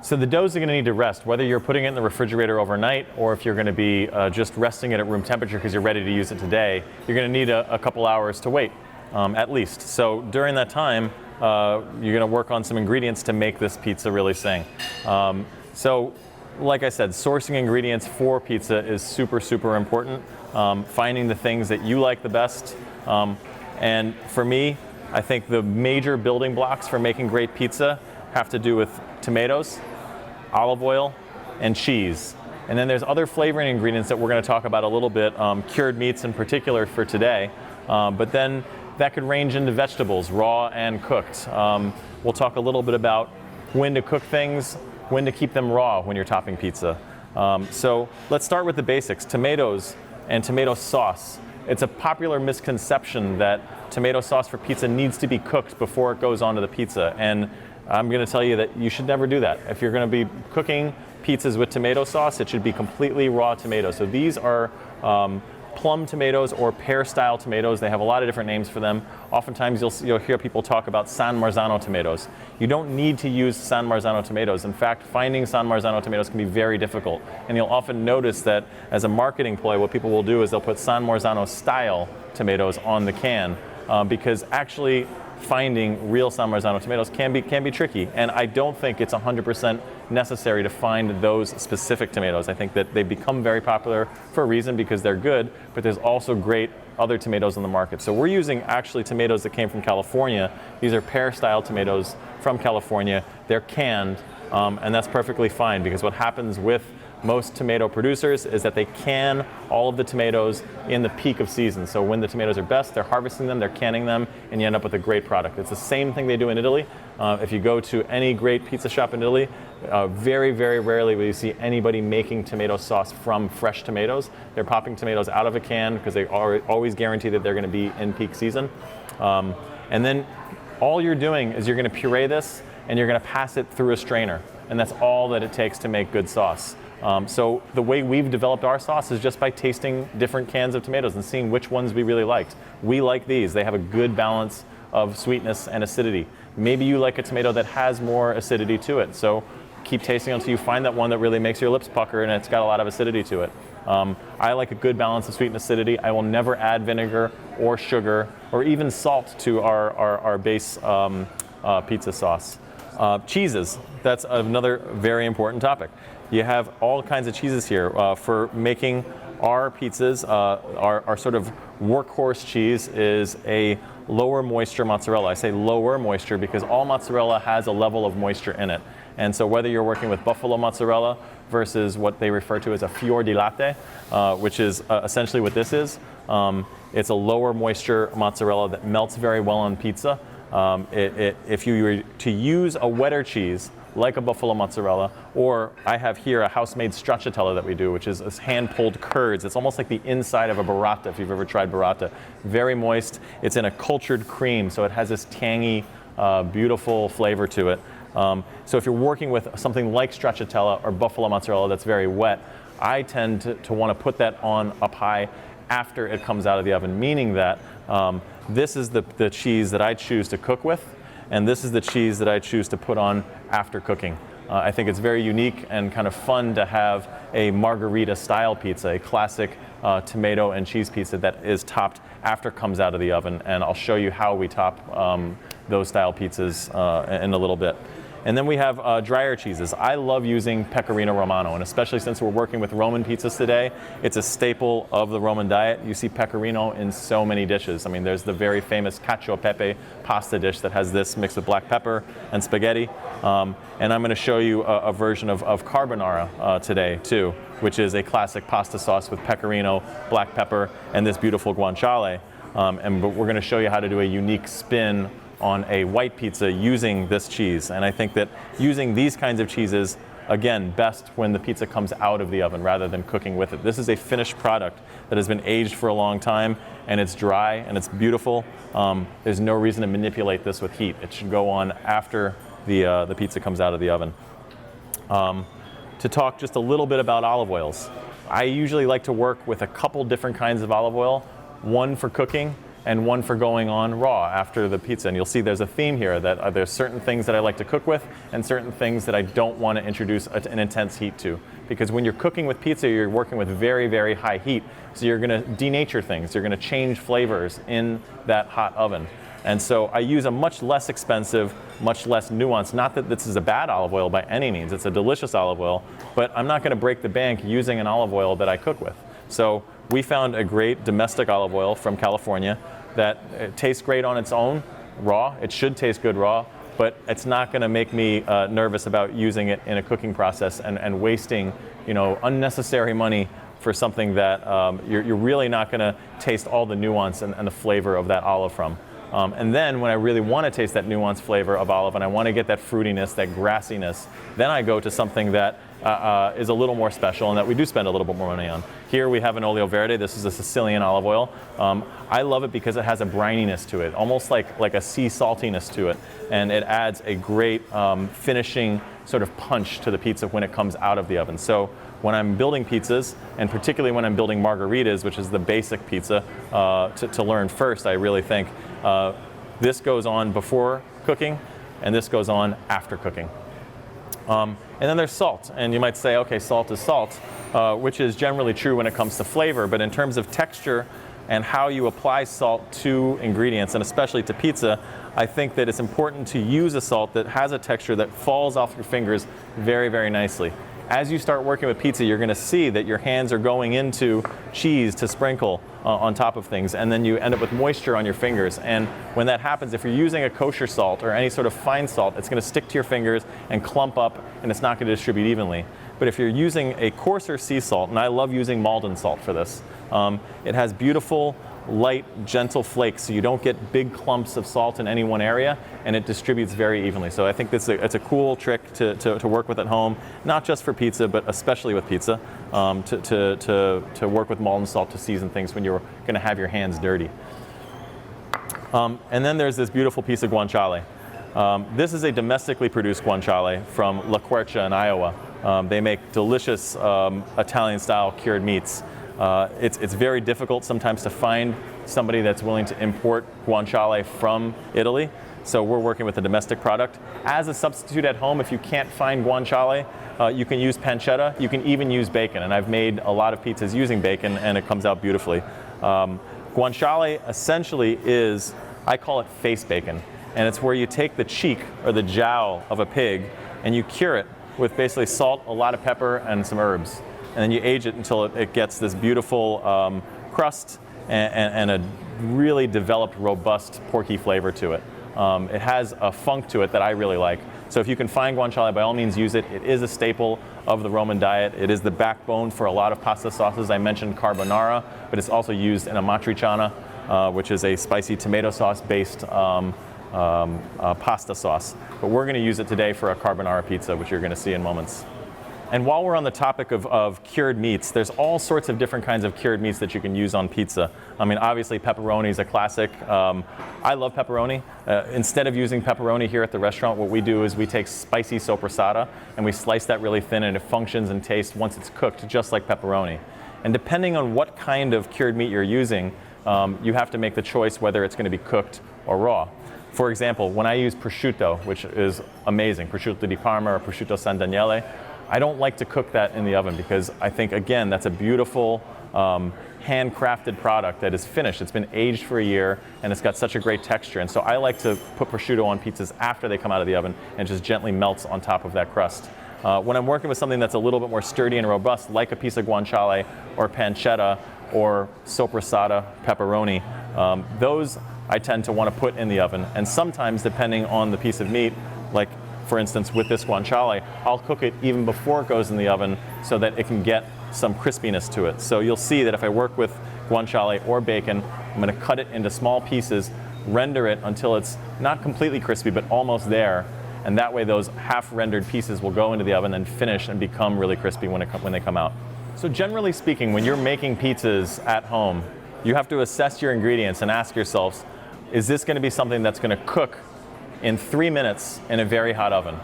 So the doughs are going to need to rest, whether you're putting it in the refrigerator overnight or if you're going to be just resting it at room temperature because you're ready to use it today. You're going to need a couple hours to wait, at least. So during that time, you're going to work on some ingredients to make this pizza really sing. So like I said, sourcing ingredients for pizza is super, super important. Finding the things that you like the best. And for me, I think the major building blocks for making great pizza have to do with tomatoes, olive oil, and cheese. And then there's other flavoring ingredients that we're going to talk about a little bit, cured meats in particular for today. But then that could range into vegetables, raw and cooked. We'll talk a little bit about when to cook things, when to keep them raw when you're topping pizza. So let's start with the basics. Tomatoes and tomato sauce. It's a popular misconception that tomato sauce for pizza needs to be cooked before it goes onto the pizza. And I'm going to tell you that you should never do that. If you're going to be cooking pizzas with tomato sauce, it should be completely raw tomatoes. So these are plum tomatoes or pear-style tomatoes. They have a lot of different names for them. Oftentimes you'll hear people talk about San Marzano tomatoes. You don't need to use San Marzano tomatoes. In fact, finding San Marzano tomatoes can be very difficult. And you'll often notice that as a marketing ploy, what people will do is they'll put San Marzano style tomatoes on the can because actually finding real San Marzano tomatoes can be tricky, and I don't think it's 100% necessary to find those specific tomatoes. I think that they become very popular for a reason because they're good, but there's also great other tomatoes on the market. So we're using actually tomatoes that came from California. These are pear-style tomatoes from California. They're canned, and that's perfectly fine because what happens with most tomato producers is that they can all of the tomatoes in the peak of season. So when the tomatoes are best, they're harvesting them, they're canning them, and you end up with a great product. It's the same thing they do in Italy. If you go to any great pizza shop in Italy, very, very rarely will you see anybody making tomato sauce from fresh tomatoes. They're popping tomatoes out of a can because they always guarantee that they're going to be in peak season. And then all you're doing is you're going to puree this and you're going to pass it through a strainer. And that's all that it takes to make good sauce. So the way we've developed our sauce is just by tasting different cans of tomatoes and seeing which ones we really liked. We like these. They have a good balance of sweetness and acidity. Maybe you like a tomato that has more acidity to it. So keep tasting until you find that one that really makes your lips pucker and it's got a lot of acidity to it. I like a good balance of sweet and acidity. I will never add vinegar or sugar or even salt to our base pizza sauce. Cheeses, that's another very important topic. You have all kinds of cheeses here. For making our pizzas, our sort of workhorse cheese is a lower moisture mozzarella. I say lower moisture because all mozzarella has a level of moisture in it. And so whether you're working with buffalo mozzarella versus what they refer to as a fior di latte, which is essentially what this is, it's a lower moisture mozzarella that melts very well on pizza. If you were to use a wetter cheese, like a buffalo mozzarella, or I have here a house-made stracciatella that we do, which is hand-pulled curds. It's almost like the inside of a burrata, if you've ever tried burrata. Very moist. It's in a cultured cream, so it has this tangy, beautiful flavor to it. So if you're working with something like stracciatella or buffalo mozzarella that's very wet, I tend to want to put that on up high after it comes out of the oven, meaning that this is the cheese that I choose to cook with, and this is the cheese that I choose to put on after cooking. I think it's very unique and kind of fun to have a margherita style pizza, a classic tomato and cheese pizza that is topped after it comes out of the oven, and I'll show you how we top those style pizzas in a little bit. And then we have drier cheeses. I love using Pecorino Romano, and especially since we're working with Roman pizzas today, it's a staple of the Roman diet. You see Pecorino in so many dishes. I mean, there's the very famous cacio e pepe pasta dish that has this mixed with black pepper and spaghetti. And I'm going to show you a version of carbonara today, too, which is a classic pasta sauce with pecorino, black pepper, and this beautiful guanciale. And we're going to show you how to do a unique spin on a white pizza using this cheese. And I think that using these kinds of cheeses, again, best when the pizza comes out of the oven rather than cooking with it. This is a finished product that has been aged for a long time, and it's dry and it's beautiful. There's no reason to manipulate this with heat. It should go on after the pizza comes out of the oven. To talk just a little bit about olive oils. I usually like to work with a couple different kinds of olive oil, one for cooking and one for going on raw after the pizza. And you'll see there's a theme here that there's certain things that I like to cook with and certain things that I don't want to introduce an intense heat to. Because when you're cooking with pizza, you're working with very, very high heat. So you're going to denature things. You're going to change flavors in that hot oven. And so I use a much less expensive, much less nuanced, not that this is a bad olive oil by any means, it's a delicious olive oil, but I'm not going to break the bank using an olive oil that I cook with. So we found a great domestic olive oil from California that tastes great on its own, raw. It should taste good raw, but it's not going to make me nervous about using it in a cooking process and wasting, unnecessary money for something that you're really not going to taste all the nuance and the flavor of that olive from. And then when I really want to taste that nuanced flavor of olive and I want to get that fruitiness, that grassiness, then I go to something that is a little more special and that we do spend a little bit more money on. Here we have an olio verde. This is a Sicilian olive oil. I love it because it has a brininess to it, almost like a sea saltiness to it. And it adds a great finishing sort of punch to the pizza when it comes out of the oven. So when I'm building pizzas, and particularly when I'm building margaritas, which is the basic pizza to learn first, I really think, this goes on before cooking, and this goes on after cooking. And then there's salt, and you might say, okay, salt is salt, which is generally true when it comes to flavor, but in terms of texture and how you apply salt to ingredients, and especially to pizza, I think that it's important to use a salt that has a texture that falls off your fingers very, very nicely. As you start working with pizza, you're going to see that your hands are going into cheese to sprinkle on top of things, and then you end up with moisture on your fingers. And when that happens, if you're using a kosher salt or any sort of fine salt, it's going to stick to your fingers and clump up, and it's not going to distribute evenly. But if you're using a coarser sea salt, and I love using Maldon salt for this, it has beautiful, light, gentle flakes, so you don't get big clumps of salt in any one area, and it distributes very evenly. So I think it's a cool trick to work with at home, not just for pizza, but especially with pizza, to work with Maldon salt to season things when you're going to have your hands dirty. And then there's this beautiful piece of guanciale. This is a domestically produced guanciale from La Quercia in Iowa. They make delicious Italian-style cured meats. It's very difficult sometimes to find somebody that's willing to import guanciale from Italy, so we're working with a domestic product. As a substitute at home, if you can't find guanciale, you can use pancetta, you can even use bacon, and I've made a lot of pizzas using bacon, and it comes out beautifully. Guanciale essentially is, I call it face bacon, and it's where you take the cheek or the jowl of a pig and you cure it with basically salt, a lot of pepper, and some herbs. And then you age it until it gets this beautiful crust and a really developed, robust, porky flavor to it. It has a funk to it that I really like. So if you can find guanciale, by all means use it. It is a staple of the Roman diet. It is the backbone for a lot of pasta sauces. I mentioned carbonara, but it's also used in a matriciana, which is a spicy tomato sauce-based pasta sauce. But we're going to use it today for a carbonara pizza, which you're going to see in moments. And while we're on the topic of cured meats, there's all sorts of different kinds of cured meats that you can use on pizza. I mean, obviously pepperoni is a classic. I love pepperoni. Instead of using pepperoni here at the restaurant, what we do is we take spicy soppressata and we slice that really thin, and it functions and tastes once it's cooked just like pepperoni. And depending on what kind of cured meat you're using, you have to make the choice whether it's going to be cooked or raw. For example, when I use prosciutto, which is amazing, prosciutto di Parma or prosciutto San Daniele, I don't like to cook that in the oven because I think, again, that's a beautiful handcrafted product that is finished. It's been aged for a year and it's got such a great texture. And so I like to put prosciutto on pizzas after they come out of the oven and just gently melts on top of that crust. When I'm working with something that's a little bit more sturdy and robust, like a piece of guanciale or pancetta or soppressata pepperoni, those I tend to want to put in the oven. And sometimes, depending on the piece of meat, like for instance with this guanciale, I'll cook it even before it goes in the oven so that it can get some crispiness to it. So you'll see that if I work with guanciale or bacon, I'm going to cut it into small pieces, render it until it's not completely crispy but almost there, and that way those half-rendered pieces will go into the oven and finish and become really crispy when they come out. So generally speaking, when you're making pizzas at home, you have to assess your ingredients and ask yourselves, is this going to be something that's going to cook in 3 minutes in a very hot oven?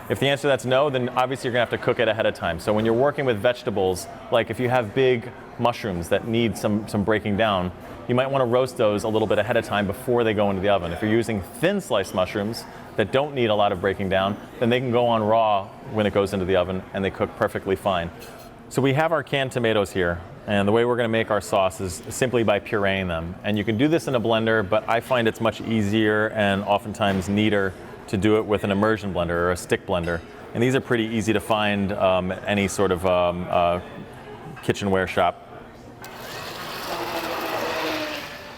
If the answer to that's no, then obviously you're gonna have to cook it ahead of time. So when you're working with vegetables, like if you have big mushrooms that need some breaking down, you might want to roast those a little bit ahead of time before they go into the oven. If you're using thin sliced mushrooms that don't need a lot of breaking down, then they can go on raw when it goes into the oven and they cook perfectly fine. So we have our canned tomatoes here, and the way we're going to make our sauce is simply by pureeing them. And you can do this in a blender, but I find it's much easier and oftentimes neater to do it with an immersion blender or a stick blender. And these are pretty easy to find any sort of kitchenware shop.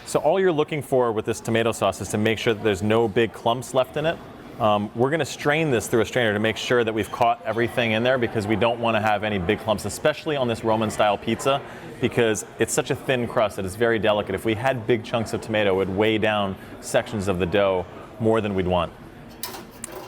So all you're looking for with this tomato sauce is to make sure that there's no big clumps left in it. We're going to strain this through a strainer to make sure that we've caught everything in there, because we don't want to have any big clumps, especially on this Roman style pizza, because it's such a thin crust that it's very delicate. If we had big chunks of tomato, it would weigh down sections of the dough more than we'd want.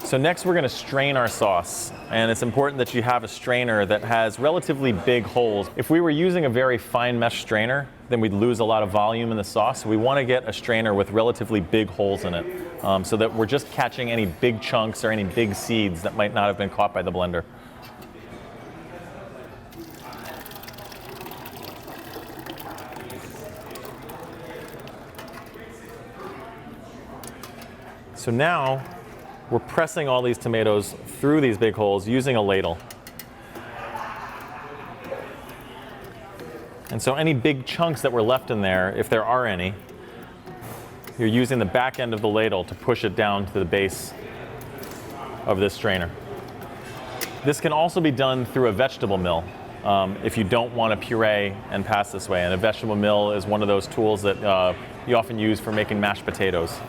So next we're going to strain our sauce, and it's important that you have a strainer that has relatively big holes. If we were using a very fine mesh strainer, then we'd lose a lot of volume in the sauce. So we want to get a strainer with relatively big holes in it, so that we're just catching any big chunks or any big seeds that might not have been caught by the blender. So now we're pressing all these tomatoes through these big holes using a ladle. And so any big chunks that were left in there, if there are any, you're using the back end of the ladle to push it down to the base of this strainer. This can also be done through a vegetable mill if you don't want to puree and pass this way. And a vegetable mill is one of those tools that you often use for making mashed potatoes.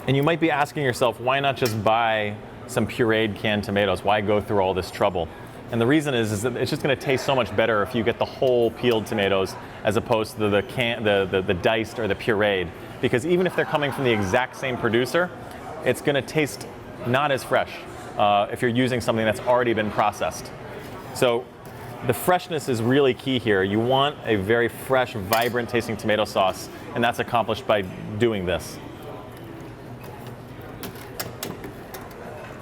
And you might be asking yourself, why not just buy some pureed canned tomatoes? Why go through all this trouble? And the reason is that it's just going to taste so much better if you get the whole peeled tomatoes as opposed to the diced or the pureed. Because even if they're coming from the exact same producer, it's going to taste not as fresh if you're using something that's already been processed. So the freshness is really key here. You want a very fresh, vibrant tasting tomato sauce, and that's accomplished by doing this.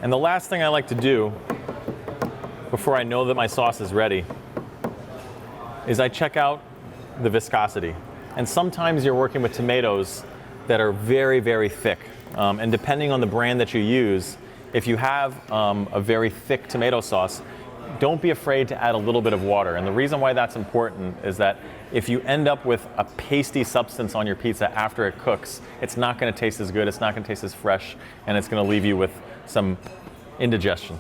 And the last thing I like to do before I know that my sauce is ready is I check out the viscosity. And sometimes you're working with tomatoes that are very, very thick. And depending on the brand that you use, if you have a very thick tomato sauce, don't be afraid to add a little bit of water. And the reason why that's important is that if you end up with a pasty substance on your pizza after it cooks, it's not going to taste as good, it's not going to taste as fresh, and it's going to leave you with some indigestion.